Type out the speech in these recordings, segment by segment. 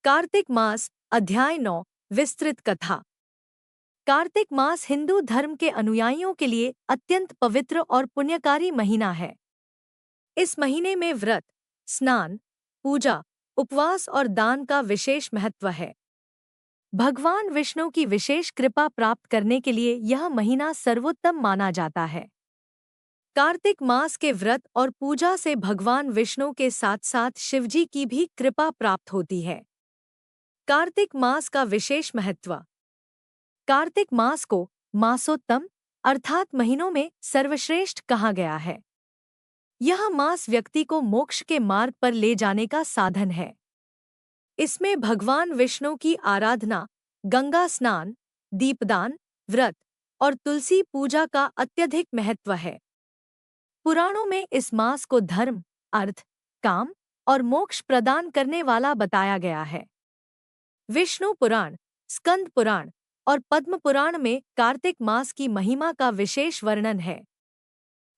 कार्तिक मास अध्याय 9 विस्तृत कथा। कार्तिक मास हिंदू धर्म के अनुयायियों के लिए अत्यंत पवित्र और पुण्यकारी महीना है। इस महीने में व्रत, स्नान, पूजा, उपवास और दान का विशेष महत्व है। भगवान विष्णु की विशेष कृपा प्राप्त करने के लिए यह महीना सर्वोत्तम माना जाता है। कार्तिक मास के व्रत और पूजा से भगवान विष्णु के साथ साथ शिवजी की भी कृपा प्राप्त होती है। कार्तिक मास का विशेष महत्व। कार्तिक मास को मासोत्तम अर्थात महीनों में सर्वश्रेष्ठ कहा गया है। यह मास व्यक्ति को मोक्ष के मार्ग पर ले जाने का साधन है। इसमें भगवान विष्णु की आराधना, गंगा स्नान, दीपदान, व्रत और तुलसी पूजा का अत्यधिक महत्व है। पुराणों में इस मास को धर्म, अर्थ, काम और मोक्ष प्रदान करने वाला बताया गया है। विष्णु पुराण, स्कंद पुराण और पद्म पुराण में कार्तिक मास की महिमा का विशेष वर्णन है।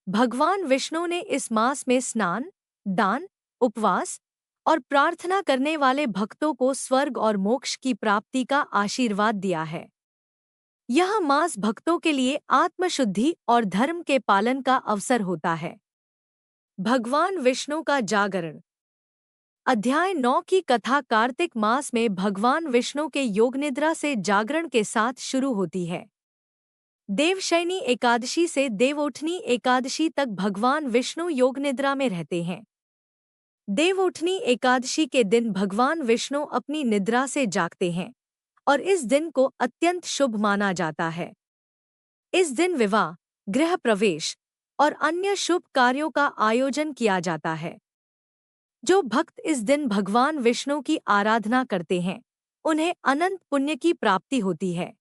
भगवान विष्णु ने इस मास में स्नान, दान, उपवास और प्रार्थना करने वाले भक्तों को स्वर्ग और मोक्ष की प्राप्ति का आशीर्वाद दिया है। यह मास भक्तों के लिए आत्मशुद्धि और धर्म के पालन का अवसर होता है। भगवान विष्णु का जागरण। अध्याय 9 की कथा कार्तिक मास में भगवान विष्णु के योगनिद्रा से जागरण के साथ शुरू होती है। देवशयनी एकादशी से देवउठनी एकादशी तक भगवान विष्णु योगनिद्रा में रहते हैं। देवउठनी एकादशी के दिन भगवान विष्णु अपनी निद्रा से जागते हैं और इस दिन को अत्यंत शुभ माना जाता है। इस दिन विवाह, गृह प्रवेश और अन्य शुभ कार्यों का आयोजन किया जाता है। जो भक्त इस दिन भगवान विष्णु की आराधना करते हैं, उन्हें अनंत पुण्य की प्राप्ति होती है।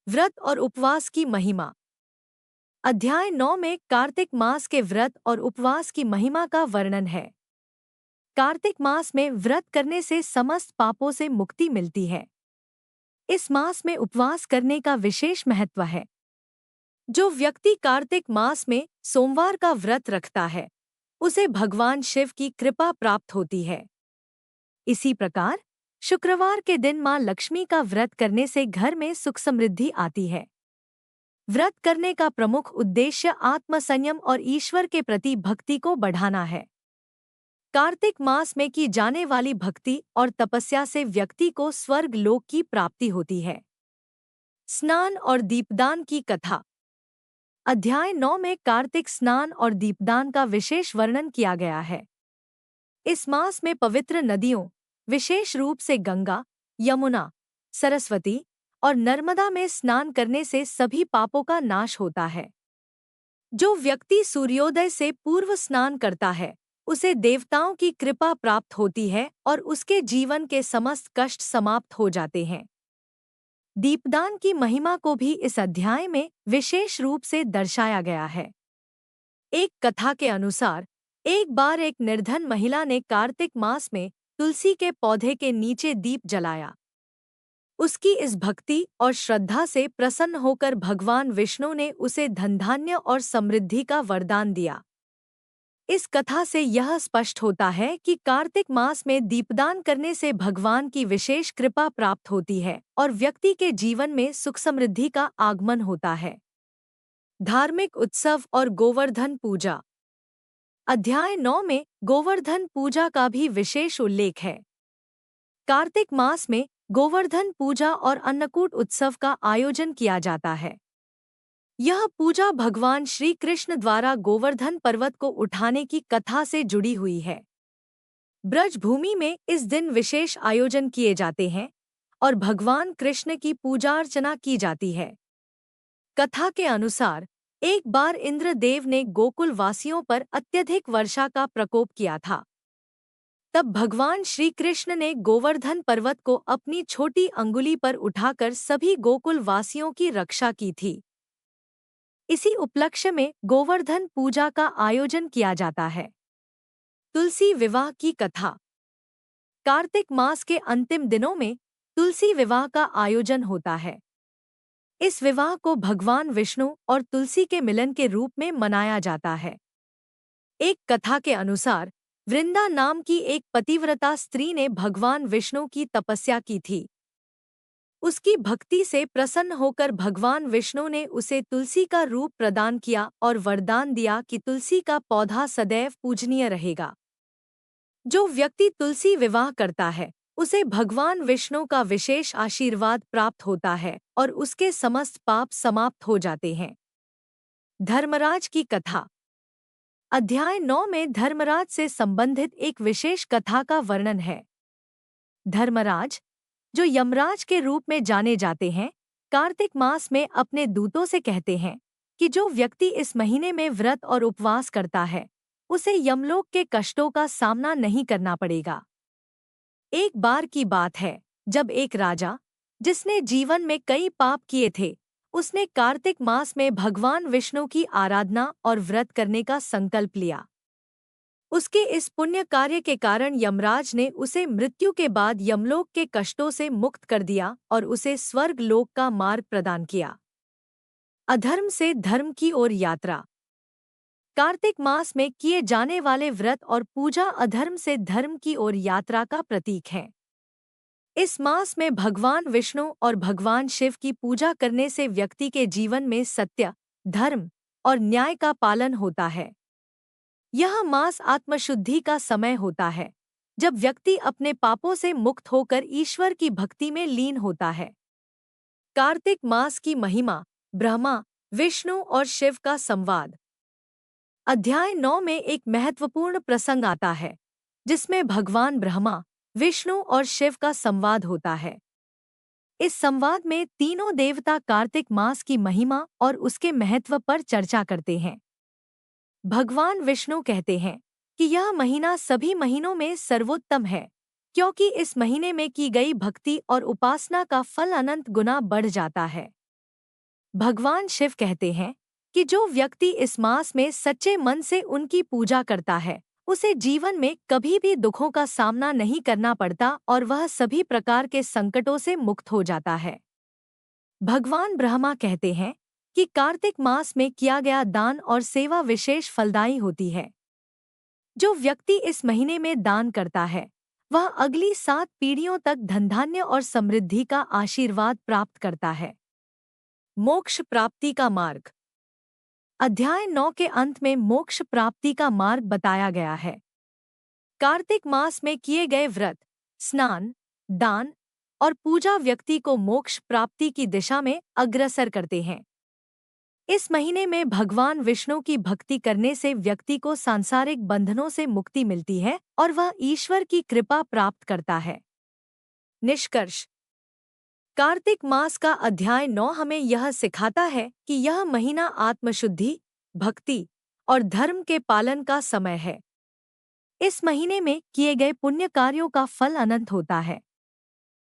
व्रत और उपवास की महिमा। अध्याय 9 में कार्तिक मास के व्रत और उपवास की महिमा का वर्णन है। कार्तिक मास में व्रत करने से समस्त पापों से मुक्ति मिलती है। इस मास में उपवास करने का विशेष महत्व है। जो व्यक्ति कार्तिक मास में सोमवार का व्रत रखता है, उसे भगवान शिव की कृपा प्राप्त होती है। इसी प्रकार शुक्रवार के दिन मां लक्ष्मी का व्रत करने से घर में सुख समृद्धि आती है। व्रत करने का प्रमुख उद्देश्य आत्मसंयम और ईश्वर के प्रति भक्ति को बढ़ाना है। कार्तिक मास में की जाने वाली भक्ति और तपस्या से व्यक्ति को स्वर्ग लोक की प्राप्ति होती है। स्नान और दीपदान की कथा। अध्याय 9 में कार्तिक स्नान और दीपदान का विशेष वर्णन किया गया है। इस मास में पवित्र नदियों, विशेष रूप से गंगा, यमुना, सरस्वती और नर्मदा में स्नान करने से सभी पापों का नाश होता है। जो व्यक्ति सूर्योदय से पूर्व स्नान करता है, उसे देवताओं की कृपा प्राप्त होती है और उसके जीवन के समस्त कष्ट समाप्त हो जाते हैं। दीपदान की महिमा को भी इस अध्याय में विशेष रूप से दर्शाया गया है। एक कथा के अनुसार एक बार एक निर्धन महिला ने कार्तिक मास में तुलसी के पौधे के नीचे दीप जलाया। उसकी इस भक्ति और श्रद्धा से प्रसन्न होकर भगवान विष्णु ने उसे धन धान्य और समृद्धि का वरदान दिया। इस कथा से यह स्पष्ट होता है कि कार्तिक मास में दीपदान करने से भगवान की विशेष कृपा प्राप्त होती है और व्यक्ति के जीवन में सुख समृद्धि का आगमन होता है। धार्मिक उत्सव और गोवर्धन पूजा। अध्याय 9 में गोवर्धन पूजा का भी विशेष उल्लेख है। कार्तिक मास में गोवर्धन पूजा और अन्नकूट उत्सव का आयोजन किया जाता है। यह पूजा भगवान श्री कृष्ण द्वारा गोवर्धन पर्वत को उठाने की कथा से जुड़ी हुई है। ब्रज भूमि में इस दिन विशेष आयोजन किए जाते हैं और भगवान कृष्ण की पूजा अर्चना की जाती है। कथा के अनुसार एक बार इंद्रदेव ने गोकुल वासियों पर अत्यधिक वर्षा का प्रकोप किया था। तब भगवान श्री कृष्ण ने गोवर्धन पर्वत को अपनी छोटी अंगुली पर उठाकर सभी गोकुल वासियों की रक्षा की थी। इसी उपलक्ष्य में गोवर्धन पूजा का आयोजन किया जाता है। तुलसी विवाह की कथा। कार्तिक मास के अंतिम दिनों में तुलसी विवाह का आयोजन होता है। इस विवाह को भगवान विष्णु और तुलसी के मिलन के रूप में मनाया जाता है। एक कथा के अनुसार वृंदा नाम की एक पतिव्रता स्त्री ने भगवान विष्णु की तपस्या की थी। उसकी भक्ति से प्रसन्न होकर भगवान विष्णु ने उसे तुलसी का रूप प्रदान किया और वरदान दिया कि तुलसी का पौधा सदैव पूजनीय रहेगा। जो व्यक्ति तुलसी विवाह करता है उसे भगवान विष्णु का विशेष आशीर्वाद प्राप्त होता है और उसके समस्त पाप समाप्त हो जाते हैं। धर्मराज की कथा। अध्याय 9 में धर्मराज से संबंधित एक विशेष कथा का वर्णन है। धर्मराज, जो यमराज के रूप में जाने जाते हैं, कार्तिक मास में अपने दूतों से कहते हैं कि जो व्यक्ति इस महीने में व्रत और उपवास करता है उसे यमलोक के कष्टों का सामना नहीं करना पड़ेगा। एक बार की बात है जब एक राजा, जिसने जीवन में कई पाप किए थे, उसने कार्तिक मास में भगवान विष्णु की आराधना और व्रत करने का संकल्प लिया। उसके इस पुण्य कार्य के कारण यमराज ने उसे मृत्यु के बाद यमलोक के कष्टों से मुक्त कर दिया और उसे स्वर्ग लोक का मार्ग प्रदान किया। अधर्म से धर्म की ओर यात्रा। कार्तिक मास में किए जाने वाले व्रत और पूजा अधर्म से धर्म की ओर यात्रा का प्रतीक है। इस मास में भगवान विष्णु और भगवान शिव की पूजा करने से व्यक्ति के जीवन में सत्य, धर्म और न्याय का पालन होता है। यह मास आत्मशुद्धि का समय होता है, जब व्यक्ति अपने पापों से मुक्त होकर ईश्वर की भक्ति में लीन होता है। कार्तिक मास की महिमा। ब्रह्मा, विष्णु और शिव का संवाद। अध्याय 9 में एक महत्वपूर्ण प्रसंग आता है, जिसमें भगवान ब्रह्मा, विष्णु और शिव का संवाद होता है। इस संवाद में तीनों देवता कार्तिक मास की महिमा और उसके महत्व पर चर्चा करते हैं। भगवान विष्णु कहते हैं कि यह महीना सभी महीनों में सर्वोत्तम है, क्योंकि इस महीने में की गई भक्ति और उपासना का फल अनंत गुना बढ़ जाता है। भगवान शिव कहते हैं कि जो व्यक्ति इस मास में सच्चे मन से उनकी पूजा करता है उसे जीवन में कभी भी दुखों का सामना नहीं करना पड़ता और वह सभी प्रकार के संकटों से मुक्त हो जाता है। भगवान ब्रह्मा कहते हैं कि कार्तिक मास में किया गया दान और सेवा विशेष फलदायी होती है। जो व्यक्ति इस महीने में दान करता है वह अगली 7 पीढ़ियों तक धनधान्य और समृद्धि का आशीर्वाद प्राप्त करता है। मोक्ष प्राप्ति का मार्ग। अध्याय 9 के अंत में मोक्ष प्राप्ति का मार्ग बताया गया है। कार्तिक मास में किए गए व्रत, स्नान, दान और पूजा व्यक्ति को मोक्ष प्राप्ति की दिशा में अग्रसर करते हैं। इस महीने में भगवान विष्णु की भक्ति करने से व्यक्ति को सांसारिक बंधनों से मुक्ति मिलती है और वह ईश्वर की कृपा प्राप्त करता है। निष्कर्ष। कार्तिक मास का अध्याय 9 हमें यह सिखाता है कि यह महीना आत्मशुद्धि, भक्ति और धर्म के पालन का समय है। इस महीने में किए गए पुण्य कार्यों का फल अनंत होता है।